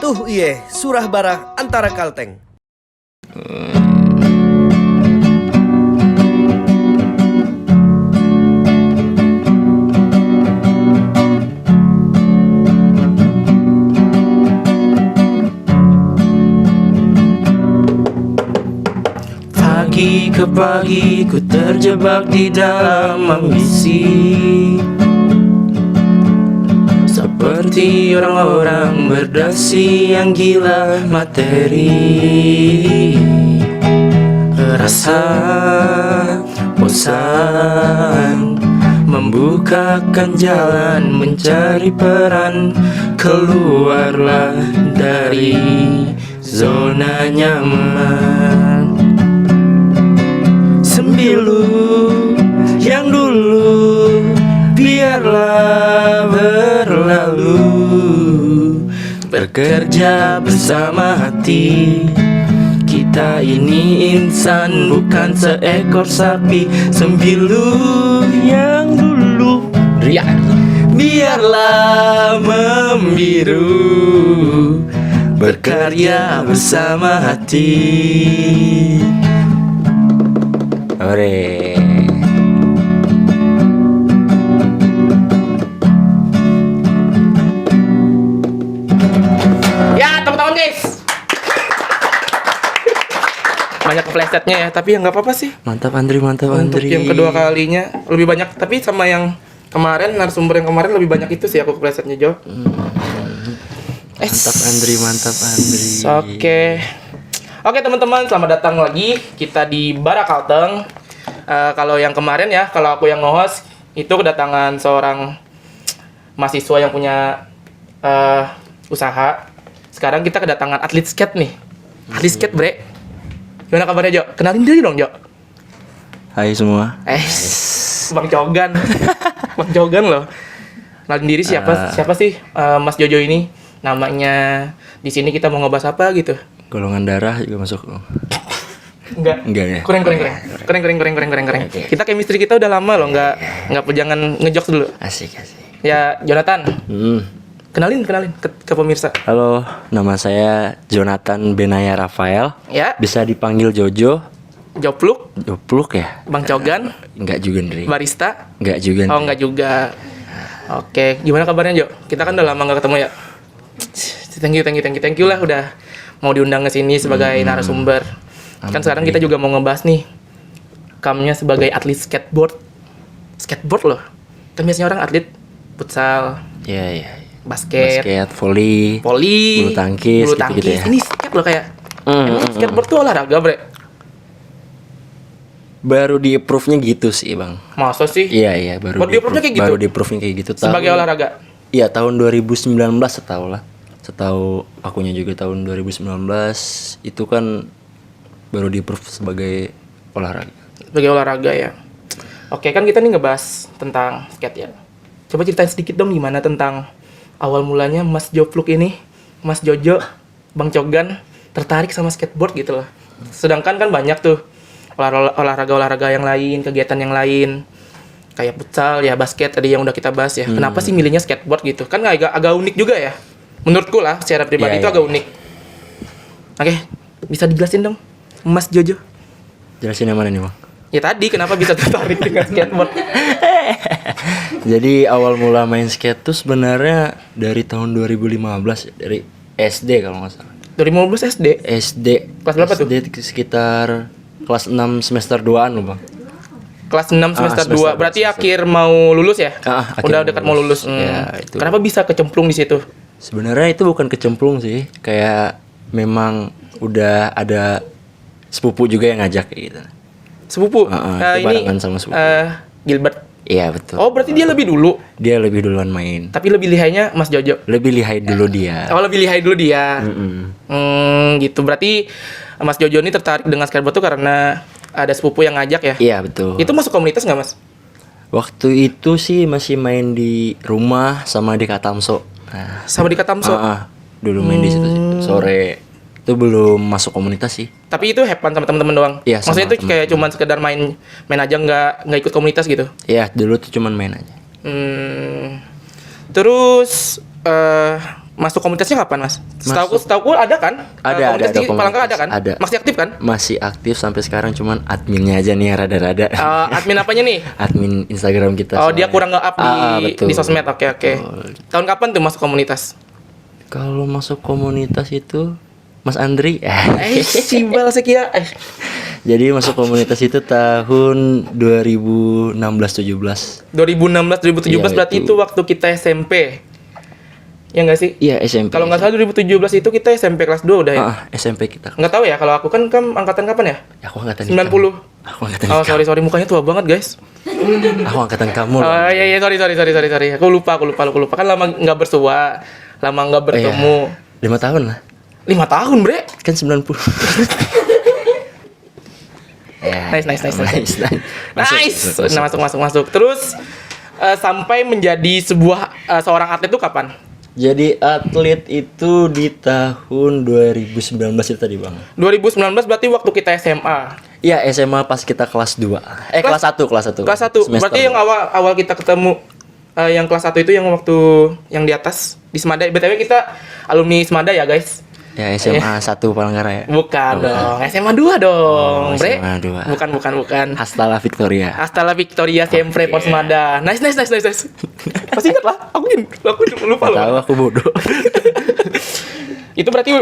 Tuh iye, surah barah antara kalteng. Pagi ke pagi ku terjebak di dalam ambisi, seperti orang-orang berdasi yang gila materi. Rasa bosan membukakan jalan mencari peran. Keluarlah dari zona nyaman. Sembilu yang dulu biarlah berlalu, bekerja bersama hati. Kita ini insan bukan seekor sapi. Sembilu yang dulu biarlah membiru, berkarya bersama hati. Ore. Ya, teman-teman guys. Banyak keplesetnya ya, tapi ya nggak apa-apa sih. Mantap Andri, mantap Untuk Andri. yang kedua kalinya lebih banyak, tapi sama yang kemarin, narasumber yang kemarin lebih banyak itu sih aku keplesetnya, Jo. Mantap Andri, mantap Andri. Oke teman-teman, selamat datang lagi kita di Bara Kalteng. Kalau yang kemarin ya, kalau aku yang nge-host itu kedatangan seorang mahasiswa yang punya usaha. Sekarang kita kedatangan atlet skate nih. Atlet skate, Bre. Gimana kabarnya, Jo? Kenalin diri dong, Jo. Hai semua. Bang Cogan. Bang Cogan loh. Kenalin diri siapa sih Mas Jojo ini? Namanya di sini kita mau ngebahas apa gitu? Golongan darah juga masuk. Enggak Ya. Keren. Oke. Kita chemistry kita udah lama loh, enggak jangan ngejokes dulu. Asik. Ya, Jonathan. Kenalin ke pemirsa. Halo, nama saya Jonathan Benaya Rafael. Ya, Bisa dipanggil Jojo. Jopluk, Jopluk ya? Bang Cogan, Enggak juga Andri. barista. Enggak juga. Oh, enggak juga. Oke, gimana kabarnya, Jo? Kita kan udah lama enggak ketemu ya. Thank you lah udah mau diundang ke sini sebagai narasumber. Kan sekarang kita juga mau ngebahas nih kamunya sebagai atlet skateboard. Skateboard loh. Kan biasanya orang atlet futsal, Iya. basket, Volley, voli, bulu tangkis, gitu-gitu ya. Ini skate loh kayak. Emang skateboard tuh olahraga, Bre? Baru di approve-nya gitu sih, Bang. Masa sih? Iya, baru Baru di-approve-nya kayak gitu? Baru di approve-nya kayak gitu. Sebagai olahraga. Iya, tahun 2019 setahu lah. Setahu akunya juga tahun 2019 itu kan baru di approve sebagai olahraga. Sebagai olahraga ya. Oke, kan kita nih ngebahas tentang skate ya. Coba ceritain sedikit dong gimana tentang awal mulanya Mas Jopluk ini, Mas Jojo, Bang Cogan tertarik sama skateboard gitu loh. Sedangkan kan banyak tuh olahraga-olahraga yang lain, kegiatan yang lain. Kayak futsal ya, basket tadi yang udah kita bahas ya. Kenapa sih milihnya skateboard gitu? Kan agak unik juga ya. Menurutku lah secara pribadi Iya, itu iya. agak unik. Oke, bisa dijelasin dong Mas Jojo? Jelasin yang mana nih, Bang? Ya tadi kenapa bisa tertarik dengan skateboard? Jadi awal mula main skate tuh sebenarnya dari tahun 2015 dari SD kalau nggak salah. 2015 SD. SD. Kelas berapa tuh? SD sekitar kelas 6 semester 2-an loh, Bang. Kelas 6 semester 2. semester Berarti semester. akhir mau lulus ya? Akhir Udah mau dekat mau lulus. Ya, itu. Kenapa bisa kecemplung di situ? Sebenarnya itu bukan kecemplung sih, kayak memang udah ada sepupu juga yang ngajak kayak gitu. Sepupu. Itu barengan sama sepupu. Gilbert. Iya betul. Oh, berarti dia lebih dulu. Dia lebih duluan main. Tapi lebih lihainya Mas Jojo. Lebih lihai dulu dia. Oh, lebih lihai dulu dia. Gitu. Berarti Mas Jojo ini tertarik dengan skateboard tuh karena ada sepupu yang ngajak ya? Iya betul. Itu masuk komunitas nggak, Mas? Waktu itu sih masih main di rumah sama di Katamso. Nah, Sama di Katamso. dulu main di situ sih. Sore. Itu belum masuk komunitas sih. Tapi itu have fun sama teman-teman doang. Iya, sama Maksudnya itu kayak cuman sekedar main aja nggak ikut komunitas gitu. Iya, dulu tuh cuman main aja. Terus masuk komunitasnya kapan, Mas? Setahu ada kan? Komunitas di Palangka ada kan? Ada. Masih aktif kan? Masih aktif sampai sekarang, cuman adminnya aja nih rada-rada. Admin apanya nih? Admin Instagram kita. Oh, dia kurang nge-up betul. di sosmed. Oke. Tahun kapan tuh masuk komunitas? Kalau masuk komunitas itu Mas Andri. Simbal sekia. Jadi masuk komunitas itu tahun 2016-17. 2016-2017 Iya, berarti itu waktu kita SMP. Ya nggak sih? Iya, SMP. Kalau nggak salah 2017 itu kita SMP kelas 2 udah ya? SMP kita. Nggak tahu ya, kalau aku kan angkatan kapan ya? Aku angkatan 90. Aku angkatan Oh, sorry mukanya tua banget, guys. Aku angkatan kamu loh. Oh iya, sorry. Aku lupa. Kan lama nggak bersua, lama nggak bertemu. 5 tahun lah. 5 tahun, Bre. Kan 90. Nice. Nice. Masuk. Terus sampai menjadi seorang atlet itu kapan? Jadi atlet itu di tahun 2019 itu tadi, Bang. 2019 berarti waktu kita SMA. Iya, SMA pas kita kelas 2. Kelas 1. Kelas 1. Berarti yang awal kita ketemu yang kelas 1 itu yang waktu yang di atas di Semada. BTW kita alumni Semada ya, guys. Ya, SMA 1 Palangkaraya. Bukan dong, SMA 2 dong, Bre. SMA 2. Bukan. Hasta la Victoria. Siempre por Semada. Nice. Pasti ingat lah. Aku cuma lupa loh. Tahu aku bodoh. Itu berarti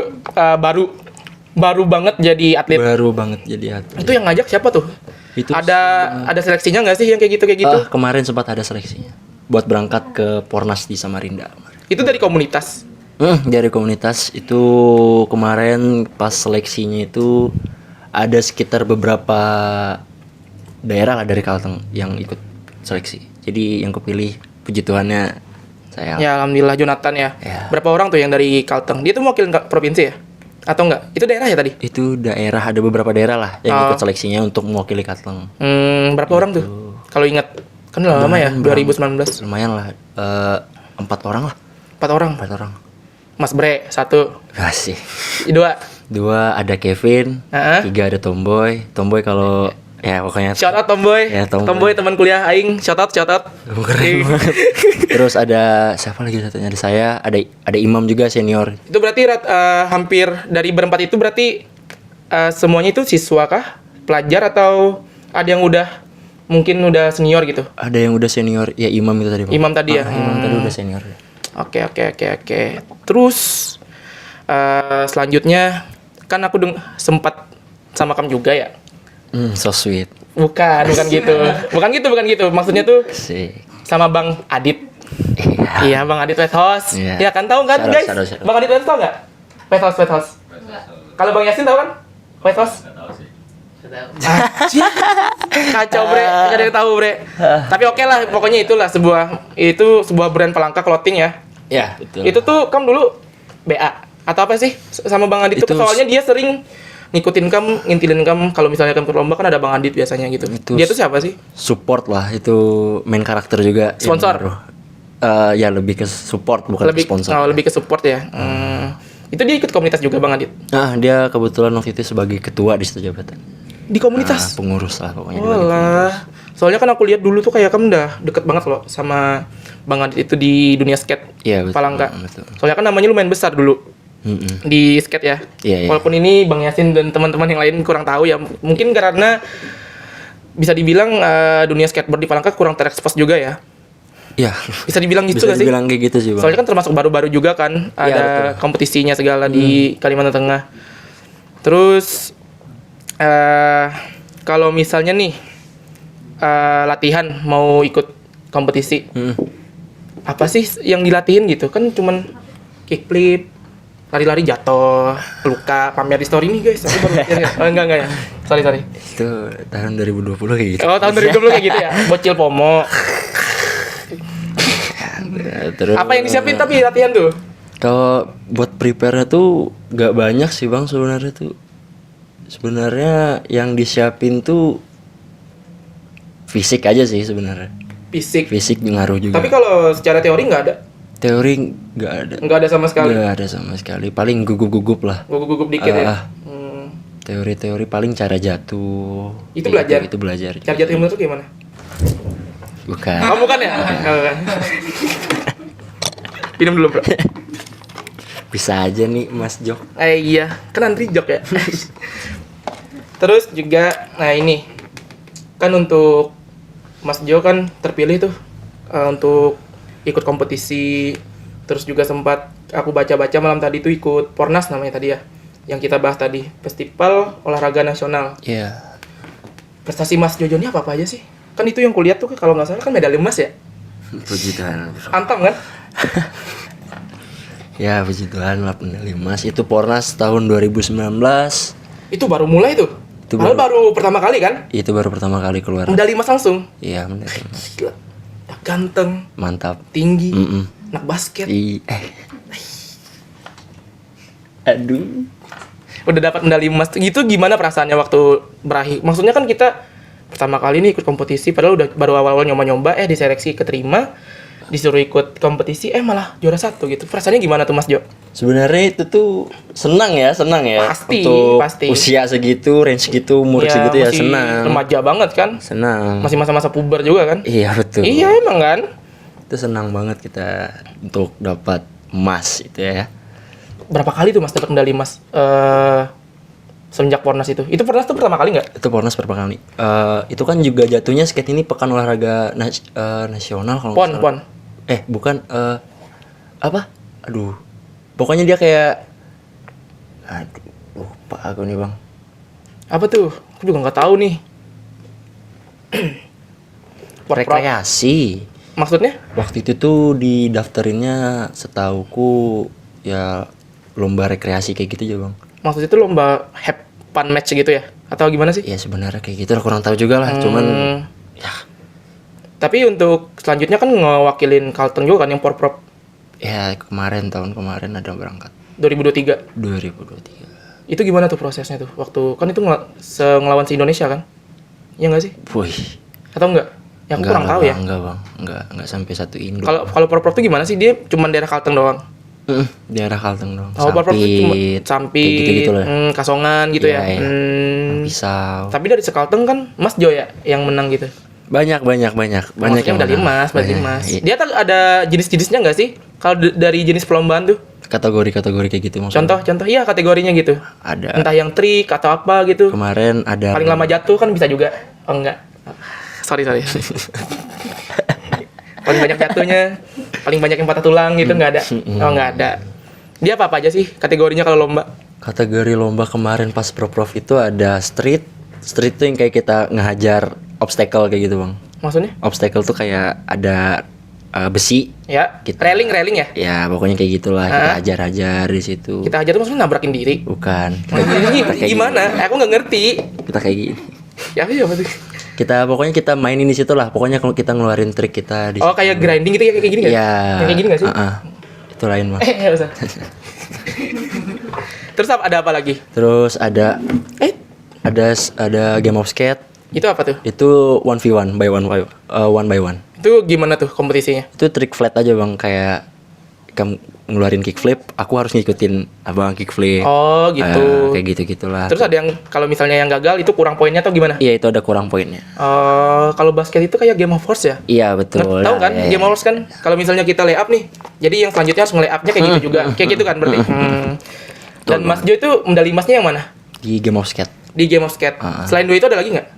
baru banget jadi atlet. Baru banget jadi atlet. Itu yang ngajak siapa tuh? Itu ada seleksinya nggak sih yang kayak gitu? Kemarin sempat ada seleksinya buat berangkat ke Pornas di Samarinda. Itu dari komunitas. Dari komunitas itu kemarin pas seleksinya itu ada sekitar beberapa daerah lah dari Kalteng yang ikut seleksi. Jadi yang kepilih puji Tuhannya saya. Ya alhamdulillah Jonathan ya. Berapa orang tuh yang dari Kalteng? Dia tuh mewakili provinsi ya? Atau enggak? Itu daerah ya tadi? Itu daerah, ada beberapa daerah lah yang ikut seleksinya untuk mewakili Kalteng. Berapa orang tuh? Kalau ingat kan udah lama ya, 2019. Lumayan lah, 4 orang lah. 4 orang. Mas Bre 1. Kasih. 2 ada Kevin. 3 ada Tomboy kalau ya pokoknya. Shout out Tomboy. Ya, Tomboy teman kuliah aing. Shout out. Keren banget. Terus ada siapa lagi satunya? Ada saya, ada Imam juga senior. Itu berarti hampir dari berempat itu berarti semuanya itu siswa kah? Pelajar atau ada yang mungkin udah senior gitu? Ada yang udah senior. Ya Imam itu tadi, Pak. Imam tadi ya. Imam tadi udah senior. Oke. Terus selanjutnya kan aku sempat sama kamu juga ya. So sweet. Bukan gitu. Maksudnya tuh sama Bang Adit. Iya, Bang Adit West House. Iya kan, tahu kan guys? Bang Adit West tahu nggak? West House. Kalau Bang Yasin tahu kan? West House? Kacau, Bre. Nggak ada yang tahu, Bre. Tapi oke lah, pokoknya sebuah brand Palangka clothing ya. Ya, betul. Itu tuh kamu dulu BA atau apa sih sama Bang Adit tuh? Soalnya dia sering ngikutin kamu, ngintilin kamu kalau misalnya kamu ke lomba kan ada Bang Adit biasanya gitu. Dia tuh siapa sih? Support lah, itu main karakter juga. Sponsor? Ya lebih ke support, bukan ke sponsor. Lebih ke support ya. Itu dia ikut komunitas juga Bang Adit? Dia kebetulan waktu itu sebagai ketua di situ jabatan. Di komunitas? Pengurus lah pokoknya. Soalnya kan aku lihat dulu tuh kayak kamu udah deket banget loh sama Bang Adit itu di dunia skate. Iya, betul. Palangka. Betul. Soalnya kan namanya lumayan besar dulu. Di skate ya. Iya. Walaupun ini Bang Yasin dan teman-teman yang lain kurang tahu ya. Mungkin karena bisa dibilang dunia skateboard di Palangka kurang terekspos juga ya. Iya. Bisa dibilang gitu Bisa gak sih? dibilang kayak gitu sih, Bang. Soalnya kan termasuk baru-baru juga kan. Ada kompetisinya segala di Kalimantan Tengah. Terus kalau misalnya nih latihan mau ikut kompetisi, apa sih yang dilatihin gitu? Kan cuman kickflip, lari-lari jatuh, luka, pamer di story nih guys. Aku baru enggak ya. Sorry. Itu tahun 2020 kayak gitu. Oh, tahun 2020 kayak gitu ya. Bocil pomo. Terus Apa yang disiapin tapi latihan tuh? kalau buat prepare-nya tuh gak banyak sih, Bang, sebenarnya tuh. Sebenarnya yang disiapin tuh fisik aja sih sebenarnya. Fisik ngaruh juga. Tapi kalau secara teori nggak ada? Teori nggak ada. Nggak ada sama sekali? Nggak ada sama sekali. Paling gugup-gugup lah. Gugup dikit ya? Teori-teori paling cara jatuh. Itu belajar? Itu belajar. Cara jatuh yang bener tuh gimana? Bukan. Oh bukan ya? Minum dulu bro. Bisa aja nih Mas Jok. Iya, kan Andri Jok ya. Terus juga, nah ini kan untuk Mas Jo kan terpilih tuh untuk ikut kompetisi. Terus juga sempat aku baca-baca malam tadi tuh ikut Pornas namanya tadi ya, yang kita bahas tadi, Festival Olahraga Nasional. Iya. Prestasi Mas Jojo ini apa aja sih? Kan itu yang kulihat tuh kalau nggak salah kan medali emas ya. Puji Tuhan. Antam kan? Ya puji Tuhan lah medali emas. Itu Pornas tahun 2019. Itu baru mulai tuh. Itu Padahal baru pertama kali kan? Itu baru pertama kali keluar. Medali emas langsung. Iya medali emas. Gila. Udah ganteng, Mantap. tinggi, Mm-mm. anak basket. Aduh. Udah dapat medali emas. Gitu gimana perasaannya waktu berakhir? Maksudnya kan kita pertama kali nih ikut kompetisi, padahal udah baru awal-awal nyoba-nyoba, diseleksi keterima, disuruh ikut kompetisi, malah juara 1 gitu. Perasaannya gimana tuh Mas Jo? Sebenarnya itu tuh senang ya. Pasti, Untuk pasti. usia segitu, range segitu, umur segitu ya masih senang. remaja banget kan? Senang. Masih masa-masa puber juga kan? Iya betul. Iya emang kan? Itu senang banget kita untuk dapat emas itu ya. Berapa kali tuh Mas dapat medali emas? Semenjak Pornas itu. Itu Pornas tuh pertama kali nggak? Itu Pornas pertama kali. Itu kan juga jatuhnya skate ini pekan olahraga nasional kalau nggak salah. Pon. Bukan apa? Aduh. Pokoknya dia kayak lupa aku nih, Bang. Apa tuh? Aku juga nggak tahu nih. Rekreasi. Maksudnya? Waktu itu tuh didaftarinnya setauku ya lomba rekreasi kayak gitu aja, Bang. Maksudnya itu lomba have fun match gitu ya? Atau gimana sih? Ya sebenarnya kayak gitu lah, kurang tahu juga lah. Cuman ya Tapi untuk selanjutnya kan ngewakilin Kalteng juga kan yang Porprov ya tahun kemarin ada berangkat 2023. 2023. Itu gimana tuh prosesnya tuh? Waktu kan itu ngelawan si Indonesia kan? Iya nggak sih? Wih. Atau enggak? Ya aku kurang tahu ya. Enggak, Bang. Enggak sampai satu Indo. Kalau Porprov tuh gimana sih? Dia cuma daerah Kalteng doang. Daerah Kalteng dong. Oh, Porprov tuh cuma kayak Sampit, gitu-gitu lah. Kasongan gitu Iya, ya. iya. Pisau. Tapi dari sekalteng kan Mas Jo ya yang menang gitu. Banyak Maksudnya yang medali menang. emas, medali Banyak. emas. Iya. Dia tuh ada jenis-jenisnya nggak sih? Kalau dari jenis perlombaan tuh? Kategori kayak gitu maksudnya. Contoh, iya kategorinya gitu. Ada. Entah yang trik atau apa gitu. Kemarin ada Paling lama jatuh kan bisa juga. Oh enggak. Sorry. Paling banyak jatuhnya, paling banyak yang patah tulang gitu nggak ada. Oh nggak ada. Dia apa aja sih kategorinya kalau lomba? Kategori lomba kemarin pas Prof itu ada street. Street tuh yang kayak kita ngehajar obstacle kayak gitu, Bang. Maksudnya? Obstacle tuh kayak ada besi. Ya. Kita- Railing ya? Ya, pokoknya kayak gitulah. Kita hajar-hajar di situ. Kita aja tuh maksudnya nabrakin diri. Bukan. Gimana? Aku nggak ngerti. Kita kayak gini. Ya apa tuh? Pokoknya kita mainin di situ lah. Pokoknya kalau kita ngeluarin trik kita di Oh kayak grinding gitu ya kayak gini nggak? Iya. Yang kayak gini nggak sih? Itu lain, Bang. Nggak usah. Terus ada apa lagi? Terus ada game of skate. Itu apa tuh? Itu 1v1 one by one. Itu gimana tuh kompetisinya? Itu trik flat aja, Bang, kayak kamu ngeluarin kickflip, aku harus ngikutin abang kickflip. Oh gitu. Kayak gitu-gitulah. Terus ada yang kalau misalnya yang gagal itu kurang poinnya atau gimana? Iya, itu ada kurang poinnya. Kalau basket itu kayak Game of Thrones ya? Iya, betul. Tahu kan? Iya. Game of Thrones kan kalau misalnya kita lay up nih, jadi yang selanjutnya harus nge-lay up-nya kayak gitu juga. Kayak gitu kan berarti. Dan Mas Jo itu medali emasnya yang mana? Di game of skate. Di Game of Skate. Selain dua itu ada lagi nggak?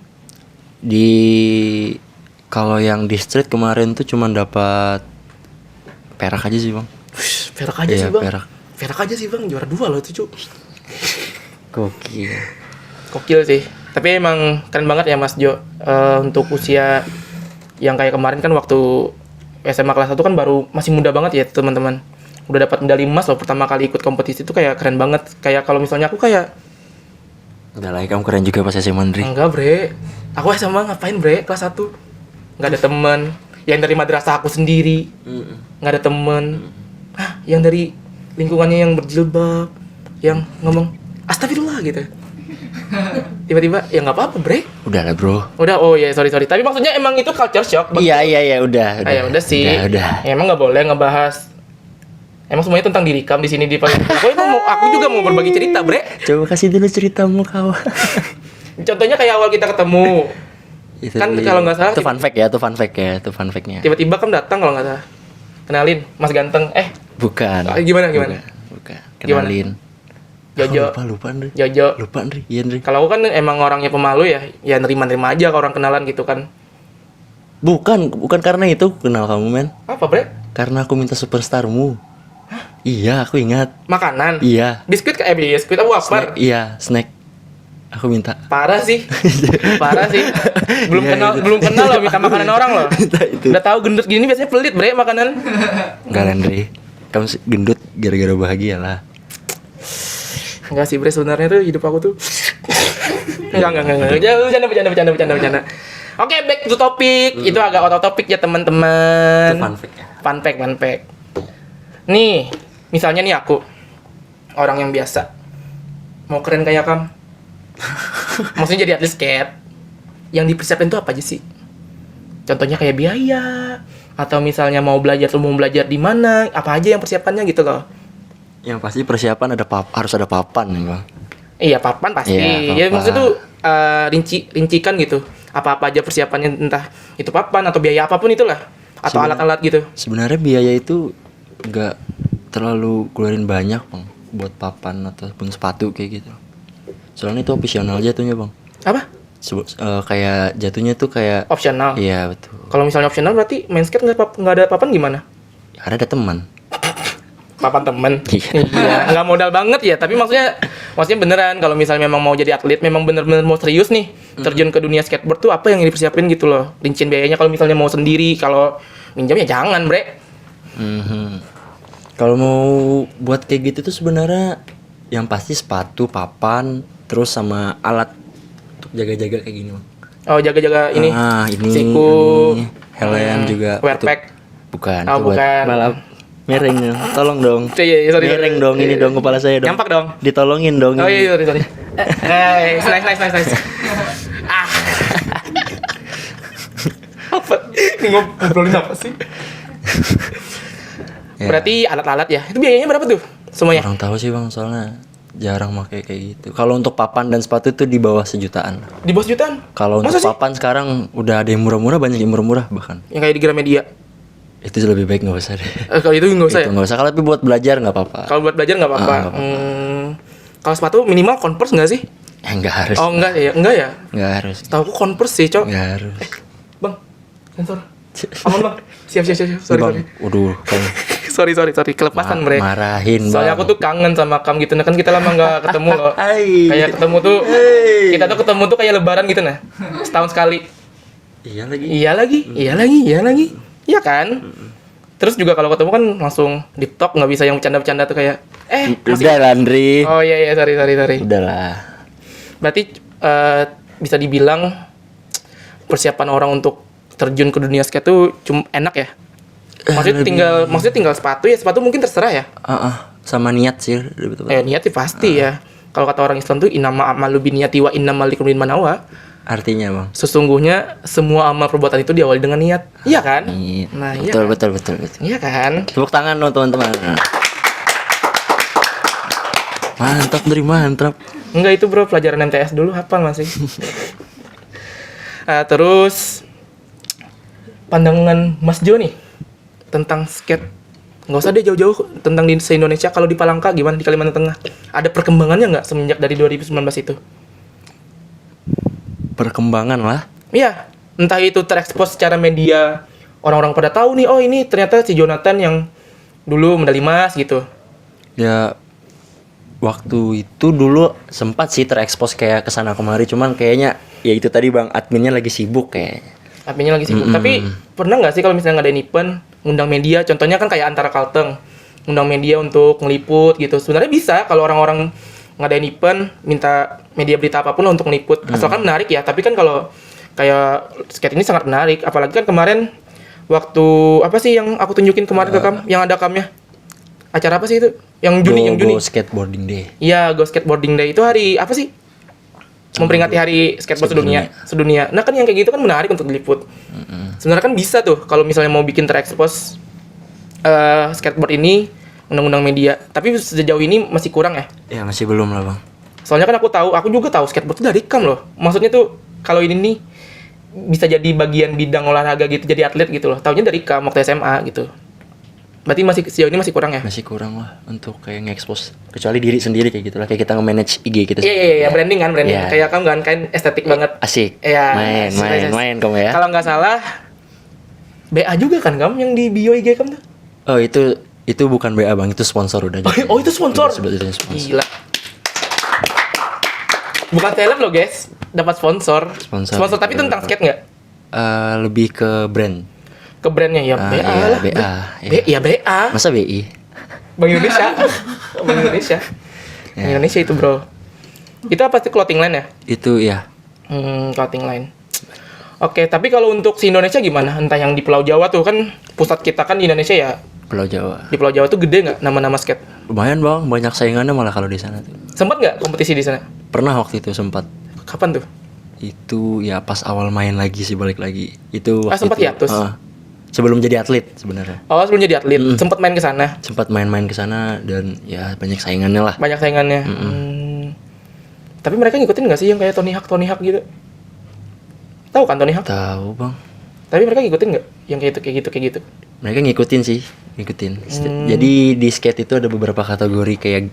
Kalau yang di street kemarin tuh cuman dapat perak aja sih, Bang. Perak aja Iya, sih bang. perak. Perak aja sih bang, juara 2 loh itu cu. Gokil. Gokil sih. Tapi emang keren banget ya Mas Jo. Untuk usia yang kayak kemarin kan waktu SMA kelas 1 kan baru masih muda banget ya teman-teman. Udah dapat medali emas loh pertama kali ikut kompetisi itu kayak keren banget. Kayak kalau misalnya aku kayak Udah lah, kamu keren juga pas SMA, Ndri. enggak bre. Aku SMA ngapain bre kelas 1? Enggak ada teman. Yang dari madrasah aku sendiri. Enggak ada teman. Yang dari lingkungannya yang berjilbab, yang ngomong astagfirullah gitu. Tiba-tiba ya nggak apa-apa bre. Udah lah, Bro. Udah, sorry. Tapi maksudnya emang itu culture shock. Iya, udah. Ya udah sih. Udah. Emang nggak boleh ngebahas. Emang semuanya tentang diri kamu di sini di paling. Aku juga mau berbagi cerita, bre. Coba kasih dulu ceritamu, kawan. Contohnya kayak awal kita ketemu. Kan kalau nggak salah. Itu fun fact ya. Tiba-tiba kamu datang kalau nggak salah. Kenalin, Mas Ganteng. Bukan. Gimana? Bukan. bukan. Gimana? Kenalin. Jojo. Lupa Andre. Jojo. Lupa Andre. Iya Andre. Kalau aku kan emang orangnya pemalu ya nerima-nerima aja kalau orang kenalan gitu kan. Bukan karena itu aku kenal kamu men. Apa, Bre? Karena aku minta superstarmu. Iya, aku ingat. Makanan. Iya. Biskuit apa wafer? Iya, snack. Aku minta. Parah sih. Parah sih. Belum Iya, belum kenal loh minta makanan orang loh. Itu. Udah tahu gendut gini biasanya pelit, Bre, makanan. Enggak Andre. Kamu gendut gara-gara bahagia lah. Enggak sih, Bre, sebenarnya tuh hidup aku tuh enggak. Bercanda. Oke, back to topic. Itu agak out of topic ya, teman-teman. Itu fun fact ya. Fun fact. Nih, misalnya nih aku orang yang biasa mau keren kayak kamu. Maksudnya jadi atlet skate. Yang dipersiapkan tuh apa aja sih? Contohnya kayak biaya atau misalnya mau belajar di mana, apa aja yang persiapannya gitu loh. Yang pasti persiapan harus ada papan ya, Bang. Iya, papan pasti. Iya, Ya papan. maksudnya tuh rincikan gitu. Apa-apa aja persiapannya, entah itu papan atau biaya apapun itulah atau alat-alat gitu. Sebenarnya biaya itu enggak terlalu keluarin banyak, Bang, buat papan ataupun sepatu kayak gitu. Soalnya itu opsional jatuhnya, Bang. Apa? Kayak jatuhnya tuh kayak Opsional. Iya, betul. Kalau misalnya opsional berarti main skate nggak ada papan gimana? Karena ada teman. Papan temen. Iya. Iya, nggak modal banget ya. Tapi maksudnya beneran kalau misalnya memang mau jadi atlet, memang bener-bener mau serius nih terjun ke dunia skateboard tuh apa yang dipersiapin gitu loh. Rincian biayanya kalau misalnya mau sendiri, kalau minjam ya jangan, Bre. Kalau mau buat kayak gitu tuh sebenarnya yang pasti sepatu, papan, terus sama alat untuk jaga-jaga kayak gini, Bang. Oh, jaga-jaga ini. Ini siku, ini, helm juga. wear Itu- pack. Bukan, Oh, itu buat bukan. balap. Miring dong. Tolong dong. Iya, sorry. Miring dong, ini dong kepala saya dong. Nyampak dong. Ditolongin dong. Oh ini. iya, sorry. Nice. Ah. Apa? Ini ngobrolin apa sih? Ya. Berarti alat-alat ya. Itu biayanya berapa tuh? Semuanya? Orang tahu sih, Bang, soalnya jarang pakai kayak gitu. Kalau untuk papan dan sepatu itu di bawah sejutaan. Di bawah sejutaan? Kalau Masa untuk sih? papan sekarang udah ada yang murah-murah, banyak yang murah-murah bahkan. Yang kayak di Gramedia. Itu lebih baik nggak usah deh. Kalau itu nggak usah Itu ya? nggak usah. Kalau tapi buat belajar nggak apa-apa. Kalau buat belajar nggak apa-apa. nggak apa-apa. Kalau sepatu minimal Converse nggak sih? Nggak harus. Oh enggak ya? Enggak ya? Nggak harus. Tahu aku Converse sih, Cok. Nggak harus. Bang, sensor. Aman, Bang. Siap. Sorry. Bang, waduh, kamu Sorry. Kelepasan, Bre. marahin, Soalnya Bang. aku tuh kangen sama kamu gitu. Nah, kan kita lama nggak ketemu loh. Hai. Kayak ketemu tuh, Hey. kita tuh ketemu tuh kayak lebaran gitu nah. Setahun sekali. Iya lagi. Iya lagi. Iya kan? Terus juga kalau ketemu kan langsung deep talk, nggak bisa yang bercanda-bercanda tuh kayak masih. Udah, Landry. Oh iya, sorry. Udahlah. Berarti bisa dibilang persiapan orang untuk terjun ke dunia skate tuh cuma enak ya? Maksudnya tinggal sepatu ya, sepatu mungkin terserah ya. Sama niat sih, betul. Niat sih pasti ya. Kalau kata orang Islam tuh innama a'malu binniyati wa innamal likulli man nawa. Artinya, Bang. Sesungguhnya semua amal perbuatan itu diawali dengan niat. Iya kan? Nah, iya betul, kan? betul. Iya kan? Tepuk tangan dong, teman-teman. Mantap. Enggak, itu bro pelajaran MTS dulu hafal masih. Terus pandangan Mas Jo nih tentang skate. Nggak usah deh jauh-jauh tentang di se-Indonesia. Kalau di Palangka gimana, di Kalimantan Tengah? Ada perkembangannya nggak semenjak dari 2019 itu? Perkembangan lah. Iya, entah itu terekspos secara media, orang-orang pada tahu nih, oh ini ternyata si Jonathan yang dulu medali emas gitu. Ya, waktu itu dulu sempat sih terekspos kayak kesana kemari, cuman kayaknya ya itu tadi, Bang, adminnya lagi sibuk kayaknya. Adminnya lagi sibuk. Tapi pernah nggak sih kalau misalnya ngadain event, ngundang media, contohnya kan kayak antara Kalteng, ngundang media untuk ngeliput gitu. Sebenarnya bisa kalau orang-orang ngadain event, minta media berita apapun lah untuk ngeliput. Asalkan menarik ya. Tapi kan kalau kayak skate ini sangat menarik. Apalagi kan kemarin waktu apa sih yang aku tunjukin kemarin ke kamu, yang ada kamnya. Acara apa sih itu? Yang Juni. Go Skateboarding Day. Iya, Go Skateboarding Day itu hari apa sih? Memperingati hari skateboard sedunia. Nah kan yang kayak gitu kan menarik untuk diliput. Sebenarnya kan bisa tuh kalau misalnya mau bikin terekspos skateboard ini undang-undang media. Tapi sejauh ini masih kurang ya. Ya masih belum lah, Bang. Soalnya kan aku juga tahu skateboard itu dari kam loh. Maksudnya tuh kalau ini nih bisa jadi bagian bidang olahraga gitu, jadi atlet gitu loh. Taunya dari kam waktu SMA gitu. Berarti masih sejauh ini masih kurang ya? Masih kurang lah untuk kayak nge-expose kecuali diri sendiri kayak gitu lah, kayak kita nge-manage IG kita. Iya, branding kan, branding. Iya. Kayak kamu kan estetik banget. Asik. Iya. Main kamu ya. Kalau nggak salah BA juga kan kamu yang di bio IG kamu tuh? Oh, itu bukan BA Bang, itu sponsor udah. Oh, itu sponsor. Sebetulnya sponsor. Gila. Bukan seleb loh guys, dapat sponsor. Sponsor tapi itu tentang skate nggak? Lebih ke brand. Ke brandnya ya BA iya, lah. BA. Ya BA. Masa BI? Bank Indonesia. Bank Indonesia. Bank Indonesia itu bro. Itu apa sih, clothing line ya? Itu ya. Clothing line. Oke, tapi kalau untuk si Indonesia gimana? Entah yang di Pulau Jawa tuh kan pusat kita kan di Indonesia ya. Pulau Jawa. Di Pulau Jawa tuh gede nggak nama-nama skate? Lumayan Bang, banyak saingannya malah kalau di sana tuh. Sempat nggak kompetisi di sana? Pernah waktu itu sempat. Kapan tuh? Itu ya pas awal main lagi sih, balik lagi. Itu waktu sempat itu, hiatus? sebelum jadi atlet sebenarnya. Oh, sebelum jadi atlet, sempat main ke sana. Sempat main-main ke sana dan ya banyak saingannya lah. Banyak saingannya. Tapi mereka ngikutin nggak sih yang kayak Tony Hawk gitu? Tahu kan Tony Hawk? Tahu Bang. Tapi mereka ngikutin nggak yang kayak gitu? Mereka ngikutin sih, ngikutin. Jadi di skate itu ada beberapa kategori kayak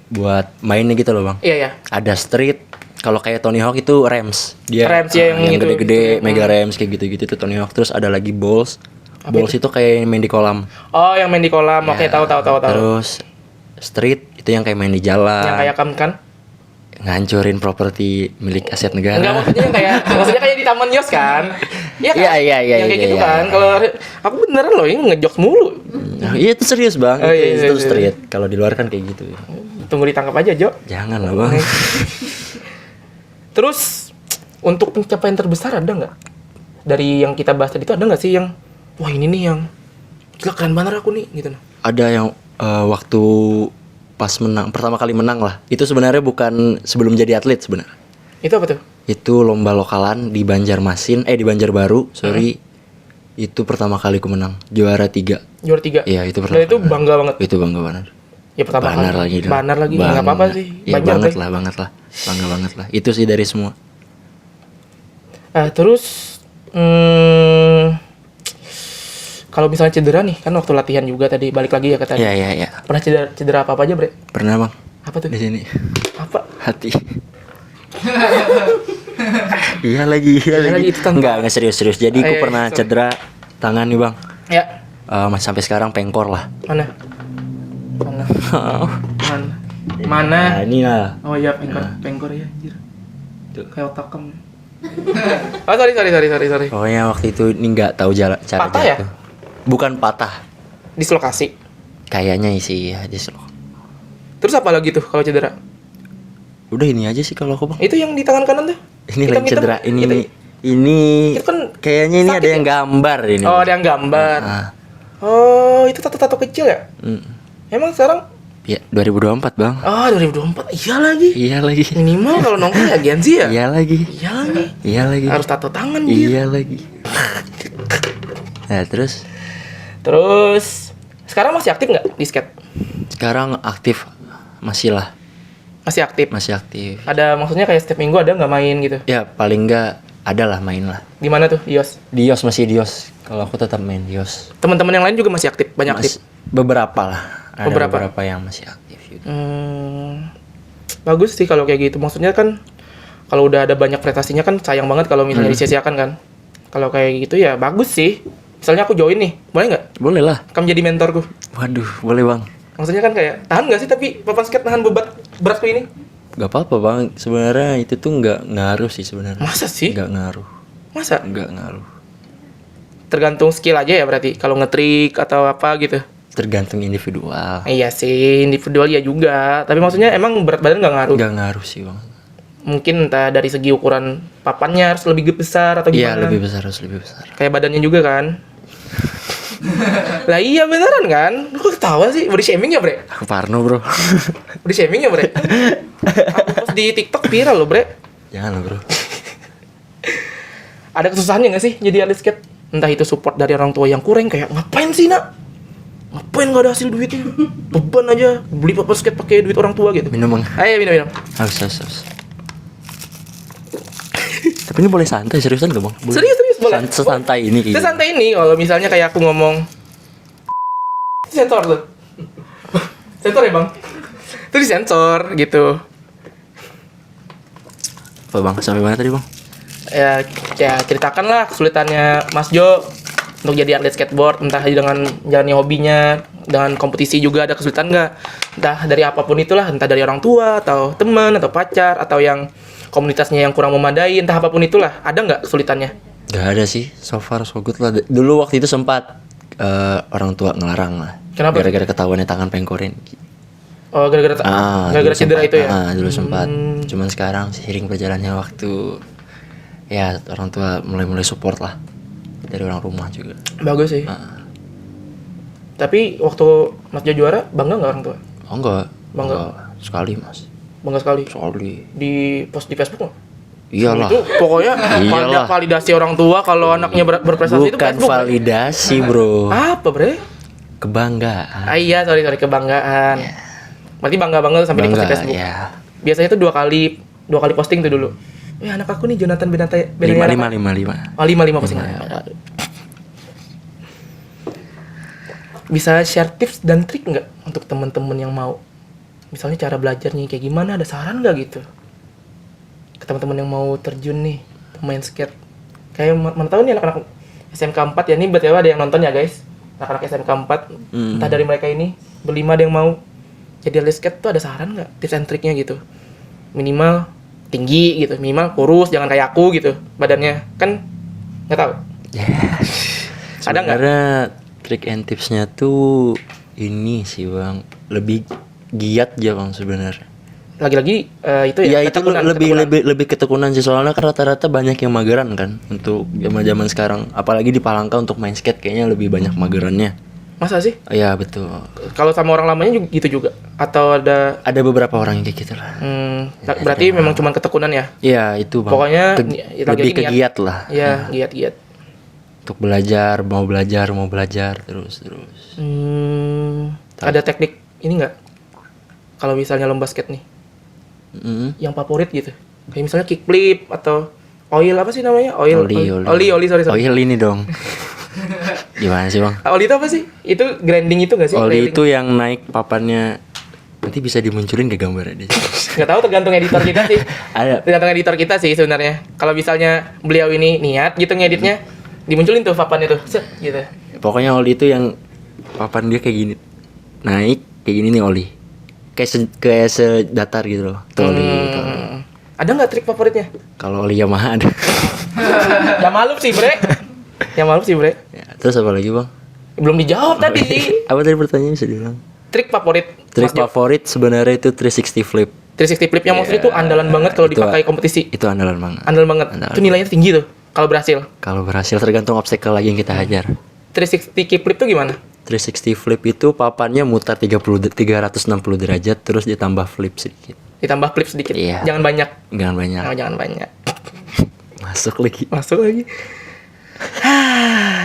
buat mainnya gitu loh Bang. Iya. Ada street. Kalau kayak Tony Hawk itu Rams. Dia Rams ya, yang itu, gede-gede, gitu. Mega Rams kayak gitu-gitu itu Tony Hawk. Terus ada lagi Balls. Apa Balls itu kayak main di kolam. Oh, yang main di kolam. Oke, tahu. Terus street itu yang kayak main di jalan. Yang kayak kamu kan? Ngancurin properti milik aset negara. Enggak, maksudnya kayak di Taman Yos kan? Iya kan? Iya, Yang kayak gitu iya. kan. Kalau aku beneran loh ini ngejokes mulu. Iya itu serius Bang. Oh, iya, itu iya. street. Kalau di luar kan kayak gitu. Tunggu ditangkap aja, Jo. Jangan lah Bang. Terus untuk pencapaian terbesar ada nggak? Dari yang kita bahas tadi itu ada nggak sih yang wah ini nih yang gila keren banget aku nih gitu. Ada yang waktu pas pertama kali menang lah. Itu sebenarnya bukan sebelum jadi atlet sebenarnya. Itu apa tuh? Itu lomba lokalan di di Banjarbaru, sorry. Itu pertama kali aku menang, juara 3. Juara 3. Iya, itu Dan itu bangga banget. Itu bangga banget. Ya pertama Banar kali. lagi dong. Banar lagi. Enggak apa-apa sih. Ya, Banjar, banget Bray. lah. Bangga banget lah. Itu sih dari semua. Terus kalau misalnya cedera nih, kan waktu latihan juga tadi balik lagi ya ke tadi. Iya. Pernah cedera apa aja, Bre? Pernah Bang. Apa tuh? Di sini. Apa? Hati. Iya lagi. itu tanpa- Enggak serius. Jadi aku Iya, pernah sorry. cedera tangan nih Bang. Ya. Masih sampai sekarang pengkor lah. Mana? Mana? Nah, ini lah. Oh iya, pengkor ya, anjir. Tuh. Kayak otak kamu. Oh, sorry. Pokoknya waktu itu ini nggak tahu cara Patah ya? jatuh. Bukan patah. Dislokasi. Kayaknya sih ya dislok. Terus apa lagi tuh kalau cedera? Udah ini aja sih kalau aku Bang. Itu yang di tangan kanan tuh? Ini lagi Hitam-hitam. cedera. Itu Ini itu kan kayaknya ini sakit ada yang ya? gambar ini. Oh, ada yang gambar. Nah, Oh, itu tato-tato kecil ya? Emang sekarang? ya 2024 Bang. Oh, 2024. Iya lagi. Iya lagi. Minimal kalau nongkrong ya Gen Z ya? Iya lagi. Iya lagi. Harus tato tangan gitu. Iya lagi. Nah, terus Terus sekarang masih aktif nggak di skate? sekarang aktif masih lah, Masih aktif. masih aktif. Ada maksudnya kayak setiap minggu ada nggak main gitu? Ya paling enggak ada lah main lah. Di mana tuh? Di Yos. Di Yos masih di Yos. Kalau aku tetap main di Yos. Teman-teman yang lain juga masih aktif, banyak aktif. Beberapa lah. Ada Beberapa? beberapa yang masih aktif juga. Bagus sih kalau kayak gitu. Maksudnya kan kalau udah ada banyak prestasinya kan sayang banget kalau misalnya disia-siakan kan. Kalau kayak gitu ya bagus sih. Misalnya aku join nih, boleh nggak? Boleh lah. Kamu jadi mentorku. Waduh, boleh Bang. Maksudnya kan kayak tahan nggak sih tapi papan skate nahan beratku ini? Gak apa-apa Bang. Sebenarnya itu tuh nggak ngaruh sih sebenarnya. Masa sih? Nggak ngaruh. Masa? Nggak ngaruh. Tergantung skill aja ya berarti. Kalau ngetrik atau apa gitu. Tergantung individual. Iya sih, individual ya juga. Tapi maksudnya emang berat badan nggak ngaruh? Nggak ngaruh sih Bang. Mungkin entah dari segi ukuran papannya harus lebih besar atau Iya gimana? lebih besar, harus lebih besar. Kayak badannya juga kan? Lah iya beneran kan? Lu kok ketawa sih? Body shaming ya bre? Aku Parno bro. Body shaming ya bre? Aku post di TikTok viral loh bre. Jangan lah bro. Ada kesusahannya nggak sih jadi atlet skate? Entah itu support dari orang tua yang kurang kayak ngapain sih nak? Ngapain nggak ada hasil duitnya? Beban aja beli papan skate pakai duit orang tua gitu. Minum Bang. Ayo minum. Haus. Tapi ini boleh santai, seriusan gak Bang? Boleh. Serius boleh. Sesantai ini. Kita santai ini kalau misalnya kayak aku ngomong Sensor tuh. Sensor ya bang? Itu disensor gitu. Apa bang? Sampai mana tadi bang? Ya ceritakanlah kesulitannya Mas Jo untuk jadi atlet skateboard, entah dengan jalani hobinya, dengan kompetisi juga ada kesulitan nggak? Entah dari apapun itulah, entah dari orang tua atau teman atau pacar atau yang komunitasnya yang kurang memadai, entah apapun itulah, ada nggak kesulitannya? Gak ada sih, so far so good lah. Dulu waktu itu sempat orang tua ngelarang lah. Kenapa? Gara-gara ketahuannya tangan pengkorin. Oh gara-gara Dulu cedera sempat. itu ya? Dulu sempat. Cuman sekarang seiring berjalannya waktu, ya orang tua mulai support lah. Dari orang rumah juga. Bagus sih. Tapi waktu Mas Jo juara bangga nggak orang tua? Oh enggak. Bangga? Enggak. Sekali mas. Bangga sekali. Sekali. Di post di Facebook nggak? Iyalah. Itu pokoknya Iyalah. validasi orang tua kalau anaknya berprestasi itu Bukan Facebook. validasi bro. Apa bre? Kebanggaan. Iya sorry kebanggaan. Berarti bangga banget sampai di post di Bangga Facebook. ya. Biasanya tuh dua kali posting tuh dulu. Anak aku nih Jonathan Benata. 5. Oh 5 postingan. Bisa share tips dan trik nggak untuk teman-teman yang mau? Misalnya cara belajarnya kayak gimana? Ada saran nggak gitu? Ke teman-teman yang mau terjun nih pemain skate. Kayak mana tahu nih anak-anak SMK 4 ya, ini BTW ada yang nonton ya guys. Anak-anak SMK 4 entah dari mereka ini berlima ada yang mau jadi atlet skate tuh, ada saran nggak tips and triknya gitu? Minimal tinggi gitu, minimal kurus, jangan kayak aku gitu badannya, kan nggak tahu. Ada nggak? Sebenarnya trik and tipsnya tuh ini sih bang, lebih giat aja bang sebenarnya. Lagi-lagi itu Ya ya itu lebih ketekunan sih, soalnya kan rata-rata banyak yang mageran kan untuk zaman sekarang, apalagi di Palangka untuk main skate kayaknya lebih banyak magerannya. Masa sih? Iya betul. Kalau sama orang lamanya juga, gitu juga? Atau ada? Ada beberapa orang yang kayak gitu lah. Berarti memang cuma ketekunan ya? Iya itu bang. Pokoknya lebih ke giat lah. Iya, giat-giat. Untuk belajar terus. Ada teknik ini nggak? Kalau misalnya lomba skate nih, yang favorit gitu? Kayak misalnya kickflip atau oil apa sih namanya? Oli, sorry. Oil ini dong. Gimana sih bang? Oli itu apa sih? Itu grinding itu nggak sih? Oli itu yang naik papannya. Nanti bisa dimunculin ke gambarnya deh. Nggak tahu, tergantung editor kita sih. Ada. Tergantung editor kita sih sebenarnya. Kalau misalnya beliau ini niat gitu ngeditnya, dimunculin tuh papannya tuh, set gitu. Pokoknya oli itu yang papan dia kayak gini, naik kayak gini nih oli, kayak sedatar gitu loh. Tuh oli. Gitu. Ada nggak trik favoritnya? Kalau oli Yamaha ada. Ya malu sih bre. Ya, Terus apa lagi bang? belum dijawab tadi. Apa tadi pertanyaannya bisa dibilang? Trik favorit. Trik favorit sebenarnya itu 360 flip. 360 flip yang maksudnya itu andalan banget kalau Itu- dipakai kompetisi. Itu andalan banget. Andalan banget. Itu nilainya tinggi tuh kalau berhasil. Kalau berhasil tergantung obstacle lagi yang kita hajar. 360 kickflip tuh gimana? 360 flip itu papannya mutar 360 derajat terus ditambah flip sedikit. Ditambah flip sedikit. Iya. Jangan banyak. Jangan banyak. Oh, jangan banyak. Masuk lagi. Masuk lagi.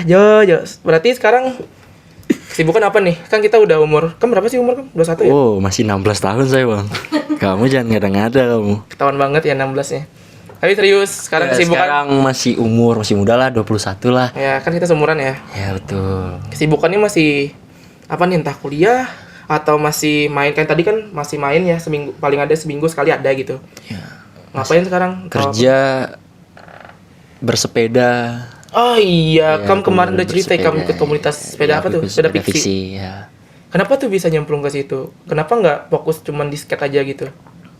Jo. Berarti sekarang kesibukan apa nih? Kan kita udah umur. Kan berapa sih umur kan? 21 ya? Oh, masih 16 tahun saya, Bang. Kamu jangan ngada-ngada kamu. Ketahuan banget ya 16-nya. Tapi serius, sekarang Ya, kesibukan. sekarang masih muda lah, 21 lah. Ya, kan kita seumuran ya. Ya, betul. Kesibukannya masih apa nih, entah kuliah atau masih main? Kan tadi kan masih main ya, seminggu paling ada seminggu sekali ada gitu. Ya. Ngapain sekarang? Kerja, bersepeda. Oh iya, Ya, kamu kemarin udah bersepeda, cerita kamu ikut komunitas sepeda ya, apa tuh? ikut Sepeda sepeda fiksi. fiksi, ya. Kenapa tuh bisa nyemplung ke situ? Kenapa nggak fokus cuman di skate aja gitu?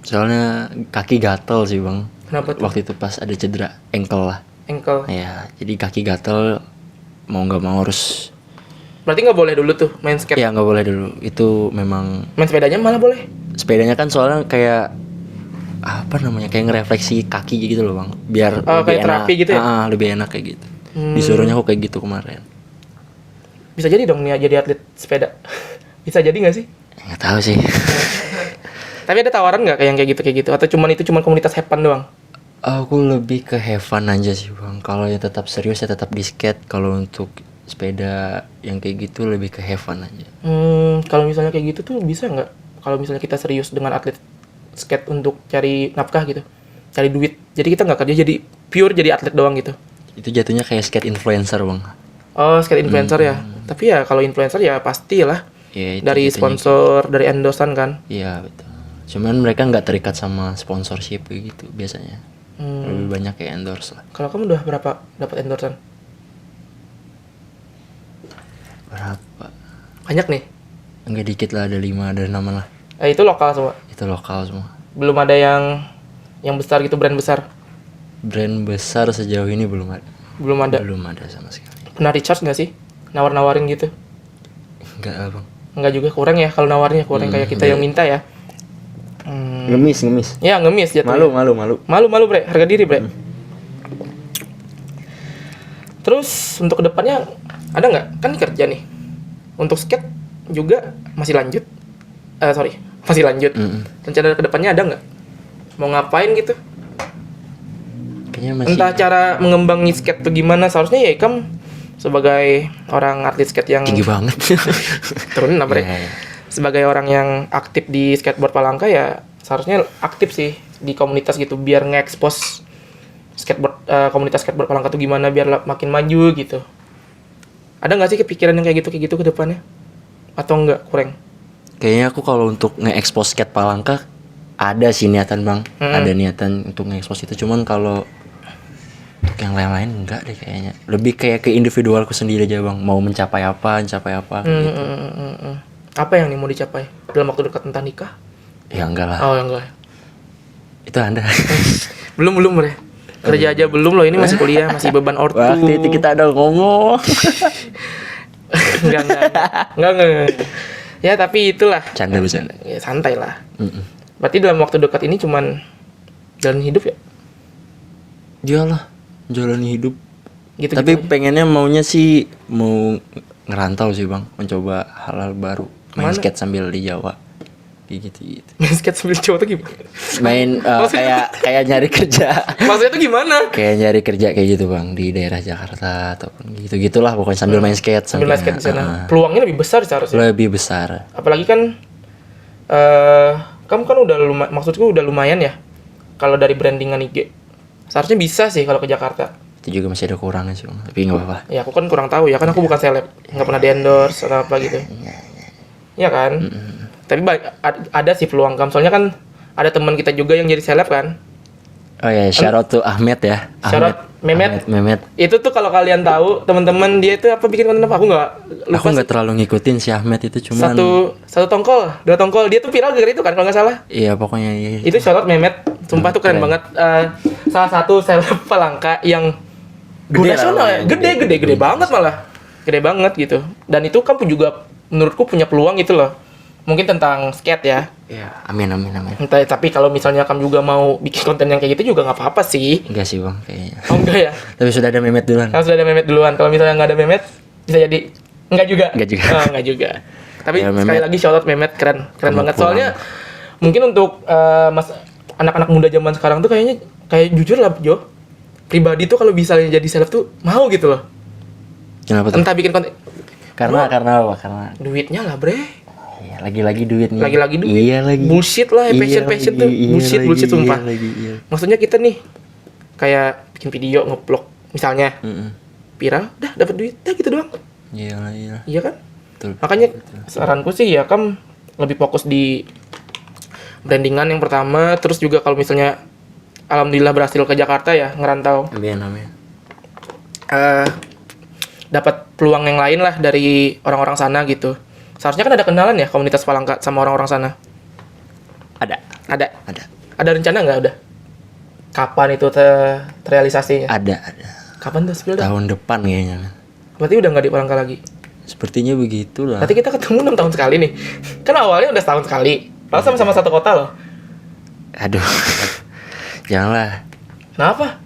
Soalnya kaki gatel sih, Bang. Kenapa tuh? Waktu itu pas ada cedera ankle lah. Ankle. Ya, jadi kaki gatel mau nggak mau harus. Berarti nggak boleh dulu tuh main skate. Ya nggak boleh dulu. Itu memang Main sepedanya malah boleh. sepedanya kan soalnya kayak apa namanya, kayak ngerefleksi kaki gitu loh bang, biar Oh, kayak terapi gitu ya? lebih enak kayak gitu. Disuruhnya aku kayak gitu kemarin. Bisa jadi dong nih jadi atlet sepeda. Bisa jadi nggak sih? Nggak tahu sih. Tapi ada tawaran nggak kayak gitu? Atau cuman komunitas have fun doang? Aku lebih ke have fun aja sih bang. Kalau yang tetap serius ya tetap di skate. Kalau untuk sepeda yang kayak gitu lebih ke have fun aja. Kalau misalnya kayak gitu tuh bisa nggak? Kalau misalnya kita serius dengan atlet skate untuk cari nafkah gitu, cari duit. Jadi kita nggak kerja, jadi pure jadi atlet doang gitu. Itu jatuhnya kayak skate influencer bang. Oh, skate influencer ya. Tapi ya kalau influencer ya pastilah Ya, itu dari jatuhnya sponsor, dari endorsan kan. Iya betul. Cuman mereka nggak terikat sama sponsorship gitu biasanya. Lebih banyak kayak endorse lah. Kalau kamu udah berapa dapat endorsan? Berapa? Banyak nih. Enggak dikit lah, ada 5, ada 6 lah. Itu lokal semua. Itu lokal semua. Belum ada yang besar gitu, brand besar. Brand besar sejauh ini belum ada. Belum ada. Belum ada sama sekali. Pernah recharge nggak sih? Nawar-nawarin gitu? Enggak lah bang. Enggak juga, kurang ya kalau nawarnya, kurang kayak kita yang minta ya. Ngemis. Ya ngemis jatuhnya. Malu. Malu bre, harga diri bre. Terus untuk kedepannya ada nggak? Kan ini kerja nih. Untuk skate juga masih lanjut. Masih lanjut. Rencana kedepannya ada nggak? Mau ngapain gitu? Kayaknya masih. Entah cara mengembangi skate tuh gimana. Seharusnya ya Ikam sebagai orang atlet skate yang tinggi banget. turun bre. Iya. Sebagai orang yang aktif di skateboard Palangka ya seharusnya aktif sih di komunitas gitu biar nge-expose skateboard komunitas skateboard Palangka tuh gimana biar makin maju gitu. Ada nggak sih kepikiran yang kayak gitu ke depannya? Atau enggak, kurang? Kayaknya aku kalau untuk nge-expose skate Palangka ada sih niatan bang. Ada niatan untuk nge-expose itu. Cuman kalau untuk yang lain-lain enggak deh kayaknya. Lebih kayak ke individualku sendiri aja bang. Mau mencapai apa gitu. Apa yang nih mau dicapai dalam waktu dekat, entah nikah? Ya enggak lah. Oh enggak. Itu Anda. belum bre. Kerja aja belum loh, ini masih kuliah, masih beban ortu. Waktu itu kita ada ngomong. Enggak. Ya tapi itulah. Canda bercanda. Ya, santai lah. Berarti dalam waktu dekat ini cuman jalan hidup ya? Iyalah, jalani hidup. Gitu. Tapi pengennya maunya sih mau ngerantau sih bang, mencoba hal-hal baru. Main Kemana? skate sambil di Jawa. Gitu. Main skate sambil cowok tuh gimana? Main kayak nyari kerja. Maksudnya tuh gimana? Kayak nyari kerja kayak gitu bang di daerah Jakarta ataupun gitu-gitulah pokoknya sambil main skate. Sambil main skate di sana. Peluangnya lebih besar seharusnya. Lebih besar. Apalagi kan kamu kan maksudku udah lumayan ya kalau dari brandingan IG. Seharusnya bisa sih kalau ke Jakarta. Itu juga masih ada kurangnya sih bang, tapi nggak apa-apa. Ya aku kan kurang tahu ya, kan aku bukan seleb, nggak pernah di endorse atau apa gitu. Iya kan. Tapi ada sih peluang kamu, soalnya kan ada teman kita juga yang jadi seleb kan. Oh ya, shout out to Ahmed ya. Shout out Mehmet. Itu tuh kalau kalian tahu teman-teman dia itu apa bikin konten apa, aku nggak terlalu ngikutin si Ahmed itu, cuman satu tongkol, 2 tongkol, dia tuh viral gara itu kan kalau nggak salah. Iya pokoknya iya. Itu shout out Mehmet, sumpah tuh keren banget. Salah satu seleb Palangka yang Gede nasional lah, ya, gede banget malah, gede banget gitu. Dan itu kamu juga menurutku punya peluang gitu loh. Mungkin tentang skate ya. Iya, amin. Entah, tapi kalau misalnya kamu juga mau bikin konten yang kayak gitu juga nggak apa-apa sih. Enggak sih bang kayaknya. Oh enggak ya? Tapi sudah ada Mehmet duluan. Kalau sudah ada Mehmet duluan. Kalau misalnya nggak ada Mehmet, bisa jadi enggak juga. Enggak juga. Enggak juga. Tapi Ya, sekali Mehmet. lagi shout out Mehmet, keren banget. pulang. Soalnya mungkin untuk anak-anak muda zaman sekarang tuh kayaknya kayak jujur lah Jo. Pribadi tuh kalau bisa jadi seleb tuh mau gitu loh. Kenapa tuh? Entah bikin konten Karena apa? Karena duitnya lah bre. iya, lagi-lagi duit nih. Lagi-lagi duit. Iya lagi. Bullshit lah, Iya passion lagi, tuh iya bullshit lagi, sumpah. Iya. Maksudnya kita nih kayak bikin video nge-vlog misalnya viral, dah dapat duit, dah gitu doang. Iya. Iya kan? Betul. Makanya saranku sih ya kamu lebih fokus di brandingan yang pertama, terus juga kalau misalnya alhamdulillah berhasil ke Jakarta ya ngerantau, Amin. dapat peluang yang lain lah dari orang-orang sana gitu. Seharusnya kan ada kenalan ya komunitas Palangka sama orang-orang sana. Ada. Ada rencana nggak udah? Kapan itu terrealisasinya? Ada. Kapan tuh spill dah? Tahun depan kayaknya. Berarti udah nggak di Palangka lagi. Sepertinya begitulah. Berarti kita ketemu 6 tahun sekali nih. Kan awalnya udah setahun sekali. Padahal sama-sama satu kota loh. Aduh. Janganlah. Kenapa?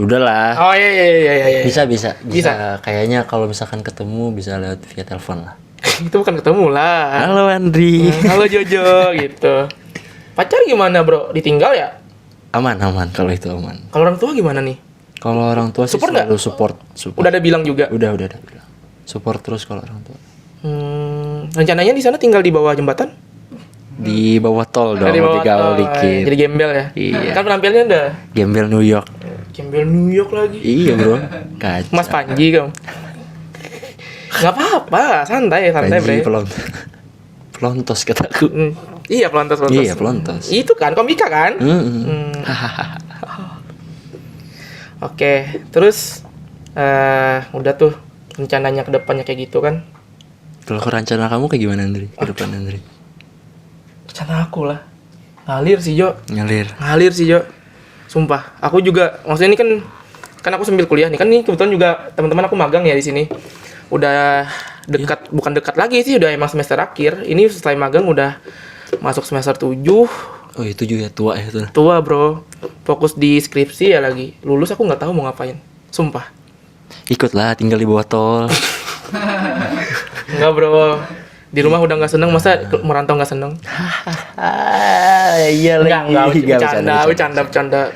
Udahlah. Oh iya. Bisa. Bisa. Kayaknya kalau misalkan ketemu bisa lewat via telepon lah. Itu bukan ketemu lah. Halo Andri. Halo Jojo gitu. Pacar gimana bro? Ditinggal ya? Aman kalau itu aman. Kalau orang tua gimana nih? Kalau orang tua sih Support nggak? selalu support. Udah ada bilang juga. Udah ada bilang. Support terus kalau orang tua. Rencananya di sana tinggal di bawah jembatan? Di bawah tol dong, Di bawah digaul tol, dikit. jadi gembel ya? Iya. Kan penampilannya udah Gembel New York. gembel New York lagi. Iya bro. Kacau. Mas Panji kamu. Nggak apa-apa, santai Panji bre. pelontos kataku. Iya pelontos. Iya, pelontos. Itu kan komika kan? Mm-mm. Oke, terus udah tuh rencananya ke depannya kayak gitu kan? Kalau rencana kamu kayak gimana Andri? Ke depan Andri? Rencana aku lah. Ngalir sih Jo. Ngalir sih Jo. Sumpah, aku juga maksudnya ini kan aku sambil kuliah nih. Kan ini kebetulan juga teman-teman aku magang ya di sini. Udah dekat, bukan dekat lagi sih, udah emang semester akhir. Ini setelah magang udah masuk semester 7. Oh itu juga tua ya tuh. Tua, Bro. Fokus di skripsi ya lagi. Lulus aku nggak tahu mau ngapain. Sumpah. Ikutlah tinggal di botol. Enggak, Bro. Di rumah udah nggak seneng, masa merantau nggak seneng? Iya Enggak, bercanda.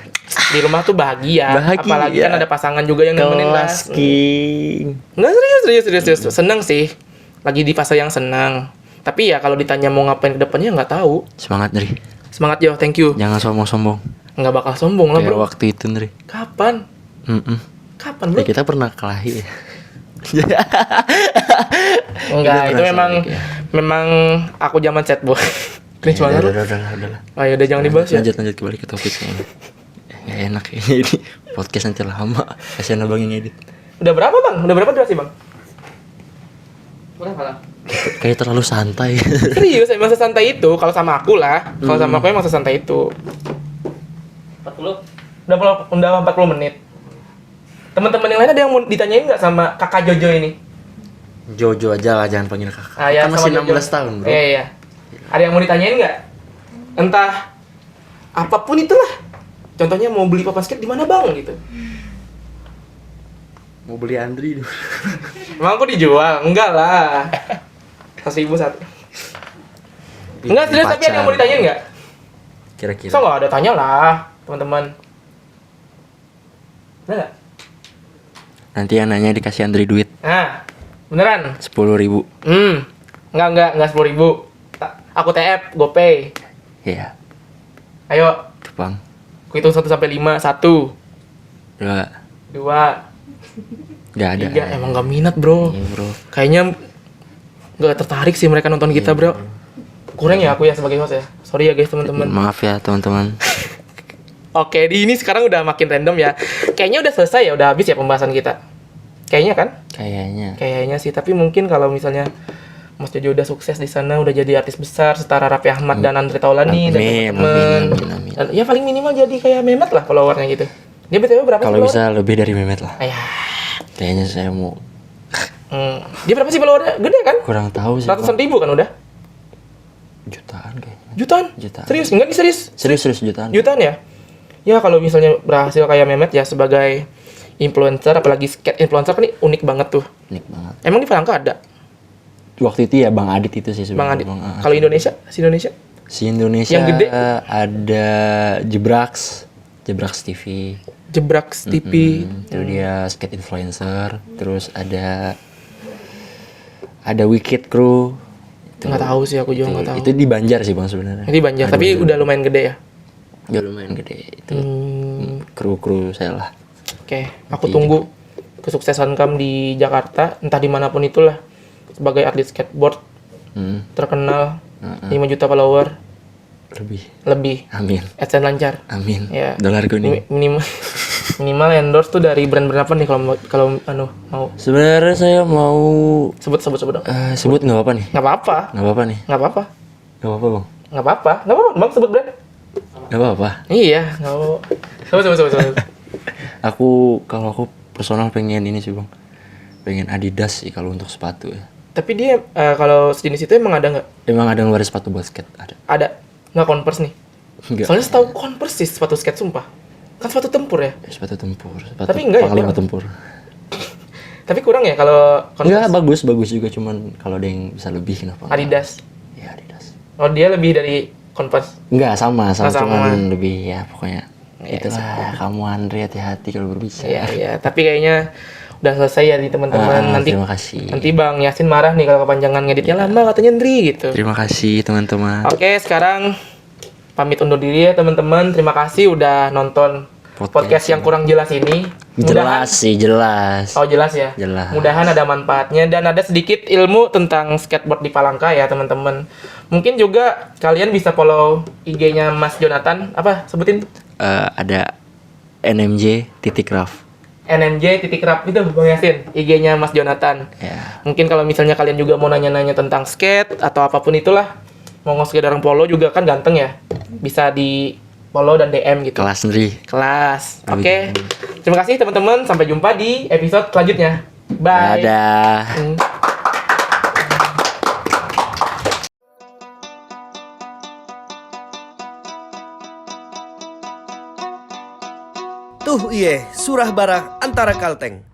Di rumah tuh bahagia. Apalagi kan ada pasangan juga yang nemenin lah. Kelas king. Enggak, serius. Seneng sih. Lagi di fase yang senang. Tapi ya kalau ditanya mau ngapain ke depannya nggak tahu. Semangat Ndri. Semangat Jo, thank you. Jangan sombong-sombong. Nggak bakal sombong lah, Kayak Bro. waktu itu Ndri. Kapan? Ya, Bro? kita pernah kelahi ya. Enggak, itu berasa memang aku zaman chat boy. Cringe banget lu. Udah. Ayo udah jangan dibahas ya. Lanjut kembali ke topiknya. Nggak enak ya ini podcast nanti lama. Kasihan abang yang edit. Udah berapa bang? Udah berapa durasi bang? Berapa lah? Kayak terlalu santai. Serius, emang sesantai itu. Kalau sama aku lah. Kalau sama aku emang sesantai itu. 40? Udah 40 menit. Teman-teman yang lain ada yang mau ditanyain nggak sama kakak Jojo ini? Jojo aja lah, jangan panggil kakak. Ya, Kan masih sama 16 Jojo. tahun bro. Iya. Ada yang mau ditanyain nggak? Entah apapun itulah. Contohnya mau beli papan skate di mana bang gitu. Mau beli Andri dulu. Emang aku dijual? Enggak lah. 1.000 satu. Enggak serius, tapi ada yang mau ditanyain nggak? Kira-kira. So nggak ada, tanya lah teman-teman. Ada nggak? Nanti yang nanya dikasih Andri duit Nah, beneran? 10.000. Enggak 10.000. Aku TF, GoPay. Iya. Ayo, Tuh bang. aku hitung 1 sampai 5. 1, 2. 2, Gak ada. 3. Emang nggak minat bro. Iya bro. Kayaknya nggak tertarik sih mereka nonton kita bro. Kurang ya aku ya sebagai host ya. Sorry ya guys teman-teman. Maaf ya teman-teman. Oke, di ini sekarang udah makin random ya. Kayaknya udah selesai ya, udah habis ya pembahasan kita. Kayaknya kan? Kayaknya sih, tapi mungkin kalau misalnya Mas Jojo udah sukses di sana, udah jadi artis besar setara Raffi Ahmad dan Andre Taulani dan teman-teman. Amin. Dan ya paling minimal jadi kayak Mehmet lah followernya gitu. Dia BTW berapa Kalau follower? bisa lebih dari Mehmet lah. Ayah. Kayaknya saya mau. Dia berapa sih followernya? Gede kan? Kurang tahu sih. Ratusan ribu kan udah? Jutaan kayaknya. Jutaan? Serius? Enggak nih serius? Serius jutaan. Jutaan ya? Ya kalau misalnya berhasil kayak Mehmet ya sebagai influencer, apalagi skate influencer kan ini unik banget tuh. Unik banget. Emang di Palangka ada? Waktu itu ya Bang Adit itu sih Bang sebenarnya. Adit. Kalau Indonesia? Si Indonesia Yang gede? ada Jebrax TV. Jebrax TV. Itu dia skate influencer. Terus ada Wicked Crew. Nggak tahu sih, aku juga nggak tahu. Itu di Banjar sih Bang sebenarnya. Ini Banjar, tapi udah lumayan gede ya. Udah lumayan gede itu. Hmm. Kru saya lah. Oke, aku tunggu kesuksesan kamu di Jakarta, entah dimanapun itulah. Sebagai atlet skateboard terkenal, 5 juta follower lebih. Amin. AdSense lancar. Amin. Ya. Dolar kuning. Minimal endorse tuh dari brand-brand apa nih kalau mau Sebenarnya saya mau sebut dong. sebut nggak apa-apa nih. Nggak apa-apa. Nggak apa-apa nih. Nggak apa-apa. Nggak apa-apa Bang. Nggak apa-apa bang, sebut brand. Nggak apa-apa. Iya, nggak mau. Sebut. Kalau aku personal pengen ini sih Bang. Pengen Adidas sih kalau untuk sepatu ya. Tapi dia kalau sejenis itu emang ada nggak? Emang ada ngeluarin sepatu buat skate? Ada. Nggak Converse nih? Enggak. Soalnya setahu Converse sih sepatu skate sumpah. Kan sepatu tempur ya? Sepatu tempur. Sepatu Tapi enggak ya, panglima kurang. tempur. Tapi kurang ya kalau Enggak, Converse. bagus juga cuman kalau ada yang bisa lebih kenapa? enggak? Adidas. Ya Adidas. Oh dia lebih dari Converse. Enggak sama sama. cuman lebih ya pokoknya. Ya, Itulah kamu Andre hati-hati kalau berbicara. Iya. Tapi kayaknya udah selesai ya di teman-teman. Nanti terima kasih. Nanti Bang Yasin marah nih kalau kepanjangan ngeditnya lama katanya Ndri gitu. Terima kasih teman-teman. Oke, sekarang pamit undur diri ya teman-teman. Terima kasih udah nonton podcast yang kurang jelas ini. Jelas sih, jelas. Oh jelas ya. Jelas. Mudahan ada manfaatnya dan ada sedikit ilmu tentang skateboard di Palangka ya teman-teman. Mungkin juga kalian bisa follow IG-nya Mas Jonathan. Apa sebutin? Ada NMJ.Raf. NMJ.Raf itu Bang Yasin. IG-nya Mas Jonathan. Ya. Mungkin kalau misalnya kalian juga mau nanya-nanya tentang skate atau apapun itulah, mau sekedar follow juga kan ganteng ya. Bisa di follow dan DM gitu. Kelas sendiri. Kelas. Oke. Terima kasih teman-teman. Sampai jumpa di episode selanjutnya. Bye. Dadah. Hmm. Tuh iye, surah barah antara kalteng.